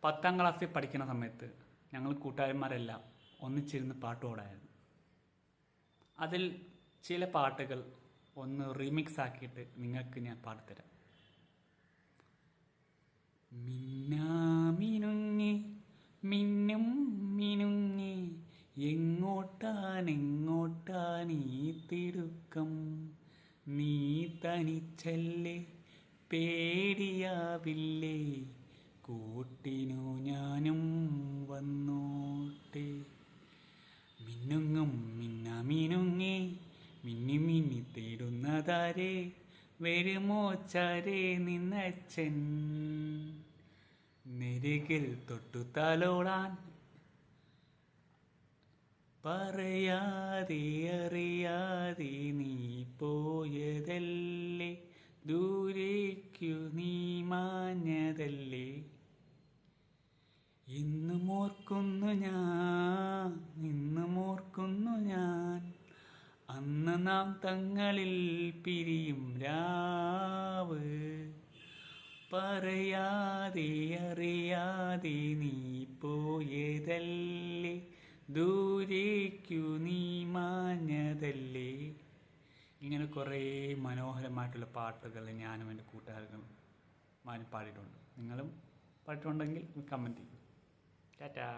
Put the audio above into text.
10ാം ക്ലാസ്സിൽ പഠിക്കുന്ന സമയത്ത് ഞങ്ങൾ കൂട്ടുകാരന്മാരെല്ലാം ഒന്നിച്ചിരുന്ന് പാട്ട് പാടായിരുന്നു. അതിൽ ചില പാട്ടുകൾ ഒന്ന് റീമിക്സ് ആക്കിയിട്ട് നിങ്ങൾക്ക് ഞാൻ പാടിത്തരാം. മിന്നാമിനുങ്ങി മിന്നും മിനുങ്ങി എങ്ങോട്ടാനീ തിടുക്കം, നീ തനിച്ചല്ലേ പേടിയാവില്ലേ, കൂട്ടിനു ഞാനും വന്നോട്ടെ. മിന്നുങ്ങും മിന്നാമിനുങ്ങി മിന്നി മിന്നി തേടുന്നതാരേ, വരുമോ ചാരേ നിന്നച്ഛൻ, നെരുകിൽ തൊട്ടു തലോടാൻ പറയാതെ അറിയാതെ നീ പോയതല്ലേ, ദൂരേക്കു നീ മാഞ്ഞതല്ലേ. ഇന്നും ഓർക്കുന്നു ഞാൻ അന്ന് നാം തങ്ങളിൽ പിരിയും രാവ്, പറയാതെ അറിയാതെ നീ പോയതല്ലേ, ദൂരേക്കു നീ മാഞ്ഞതല്ലേ. ഇങ്ങനെ കുറേ മനോഹരമായിട്ടുള്ള പാട്ടുകൾ ഞാനും എൻ്റെ കൂട്ടുകാരും പാടിയിട്ടുണ്ട്. നിങ്ങളും പാടിയിട്ടുണ്ടെങ്കിൽ കമൻറ്റ് ചെയ്യും. ടാറ്റാ.